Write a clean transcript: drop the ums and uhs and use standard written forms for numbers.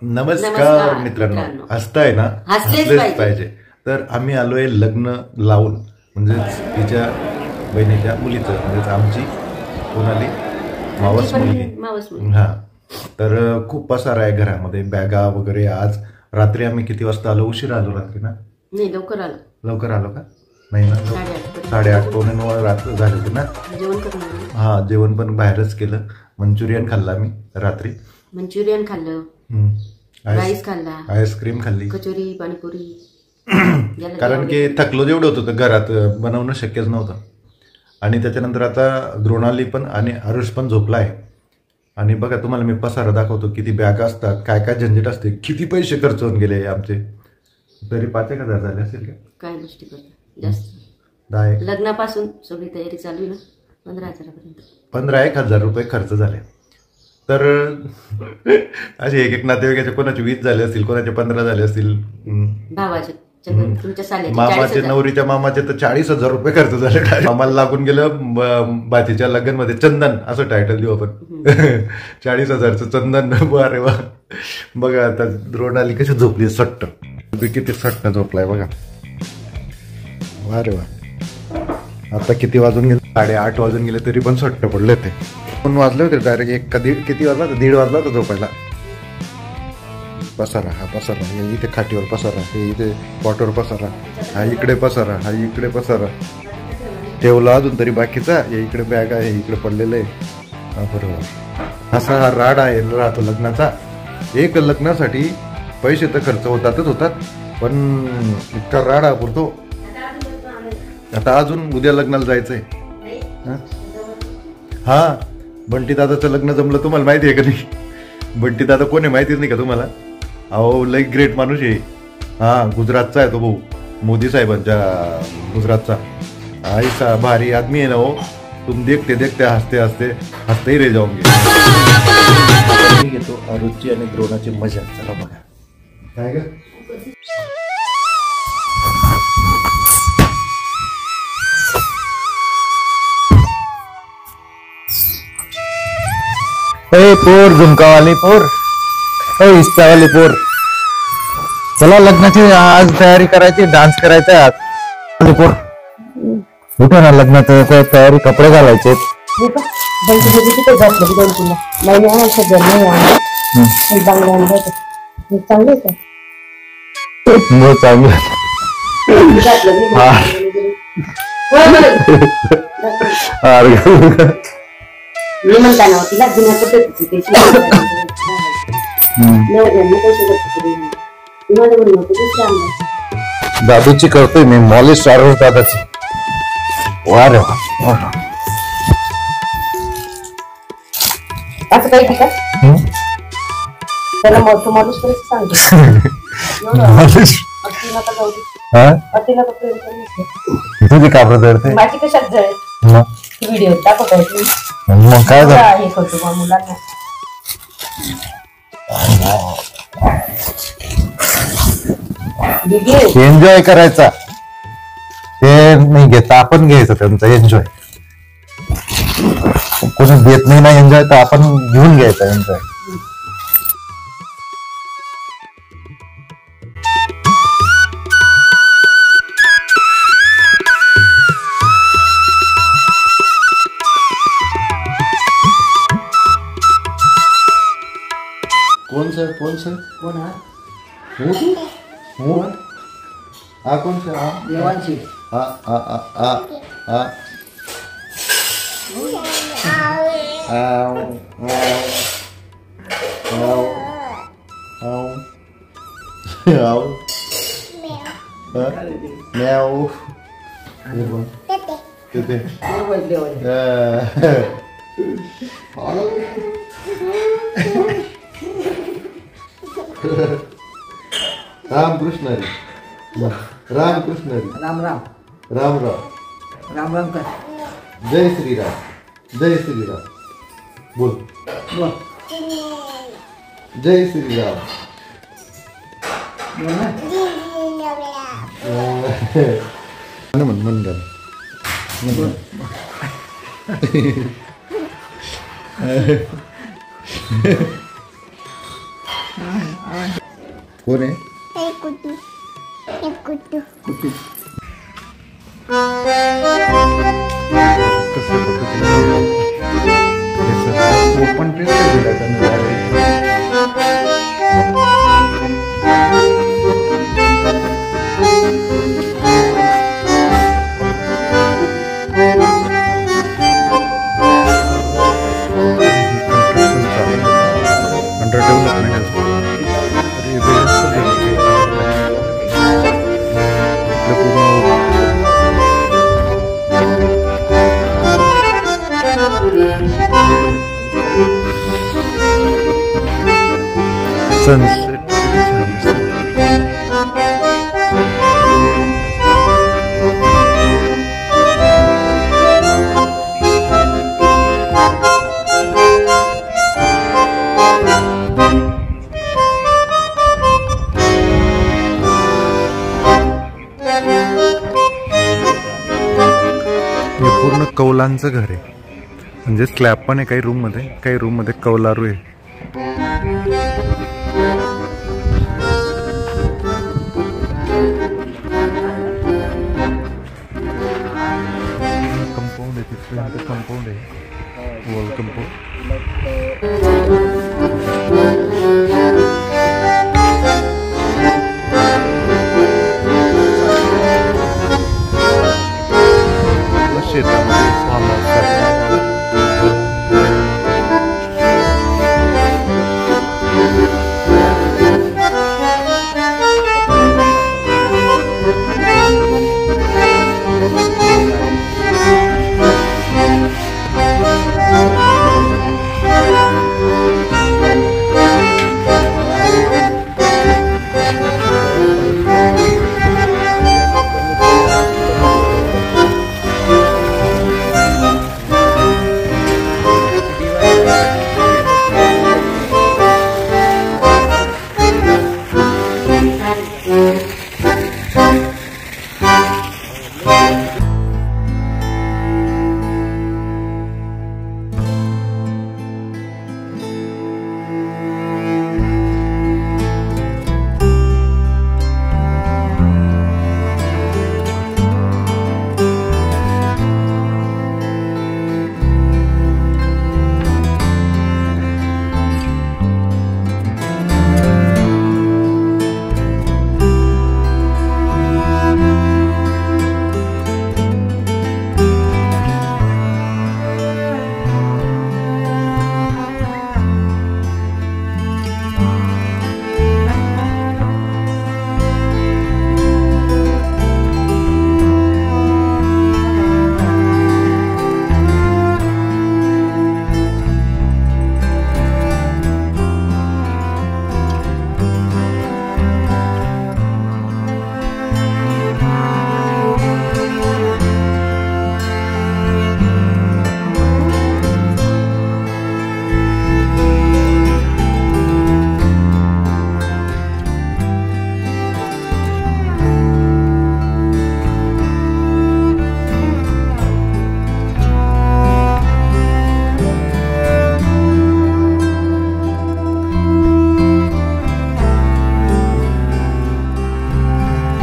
नमस्कार मित्रांनो, हसताय ना? हसलेच पाहिजे. तर आम्ही आलोय लग्न लावून, म्हणजे तिच्या बहिणीच्या मुलीचं, म्हणजे आमची कोणाली मावस मुलगी. हा, तर खूप पसारा आहे घरामध्ये, बॅगा वगैरे. आज रात्री आम्ही किती वाजता आलो? उशीर आलो रात्री ना? नाही, लवकर आलो. लवकर आलो का? नाही ना, 8:30 पावणे 9 रात्र झाली होती ना. जेवण करून हा, जेवण पण बाहेरच केलं. मंचुरियन खाल्ला आम्ही रात्री. मंचुरियन खाल्लं, राईस खाल्ला, आईस्क्रीम खाल्ली, कचोरी, पाणीपुरी. कारण की थकलो जेवढं होतं घरात बनवणं शक्यच नव्हतं. आणि त्याच्यानंतर आता द्रोणाली पण आणि आरुष पण झोपला आहे. आणि बघा, तुम्हाला मी पसारा दाखवतो, किती बॅग असतात, काय काय झंझट असते, किती पैसे खर्च होऊन गेले आमचे. तरी 5,000 झाले असेल का? काय गोष्टी करतात, जास्त 10. लग्नापासून सगळी तयारी चालू आहे ना, 15,000पर्यंत. 15,000 रुपये खर्च झाले. तर असे एक नातेवाईकाचे कोणाचे 20 झाले असतील, कोणाचे 15 झाले असतील. भावाचे, मामाचे, नवरीच्या मामाचे तर 40,000 रुपये खर्च झाले. मामाला लागून गेलं बाचीच्या लग्नामध्ये चंदन, असं टायटल देऊ आपण. 40,000चं चंदन. अरे वा, बघा आता द्रोणाली कशी झोपली सट्ट, किती सट्ट झोपलाय बघा. अरे वा, आता किती वाजून गेले? 8:30 वाजून गेले, तरी पण सट्ट पडले ते. 2 वाजले होते डायरेक्ट. एक का दीड, किती वाजला? 1:30 वाजला होता झोपायला. पसारा, हा पसारा, हे इथे खाटीवर पसारा, हे इथे पॉटवर पसारा, हा इकडे पसारा, हा इकडे पसारा ठेवला अजून तरी बाकीचा. हे इकडे बॅग आहे, इकडे पडलेलं आहे. बरोबर, असा हा राड आहे राहतो लग्नाचा. एक लग्नासाठी पैसे तर खर्च होतात, पण इतका राडा पुरतो. आता अजून उद्या लग्नाला जायचंय. हा, बंटी दादाचं लग्न जमलं. तुम्हाला माहिती आहे का नाही? बंटी दादा कोण आहे माहितीच नाही का तुम्हाला? अहो, लई ग्रेट माणूस आहे. हा, गुजरातचा आहे तो भाऊ, मोदी साहेबांच्या गुजरातचा. ऐसा भारी आदमी आहे ना हो. तुम देखते देखते हसते ही रह जाओगे. मी घेतो आरुची आणि द्रोणाची मजा. चला बघा काय ग. पोर, झुमकावाली पोर, इष्टावाली पोर, चला लग्नाची आज तयारी करायची, डान्स करायचा आज. पोर उठा ना, लग्नात तयारी, कपडे घालायचे. मी म्हणता ना तिला जुन्या पद्धतीची दादूची करतोय मी मॉलिश, चारोळ दादाची. वा रे वा, असं काही का त्याला मॉलिश करायचं तुझी कापड जळते, माझी कशात जळेल? व्हिडिओ दाखवता येते. मग काय हे करतो मग मुलांना. एन्जॉय करायचा, ते नाही घेता आपण घ्यायचं त्यांचा एन्जॉय. कोणी देत नाही ना एन्जॉय, तर आपण घेऊन घ्यायचा एन्जॉय. कोण हा? हा कोण सर? हा देवांशी. हा हा हा हा हा. रामकृष्ण हरी, रामकृष्ण हरी, राम राम, राम राम, राम राम कर. जय श्रीराम, जय श्रीराम. बोल बोल, जय श्रीराम. बोल ना. मन गाणं. कोण आहे? कुट्टू कसं पद्धतीने ओपन टेस्ट दिला त्यांना. अंडर डेव्हलपमेंट सनसेट हे पूर्ण कौलांचं घर आहे, म्हणजे स्लॅब पण आहे काही रूम मध्ये कौलारू आहे.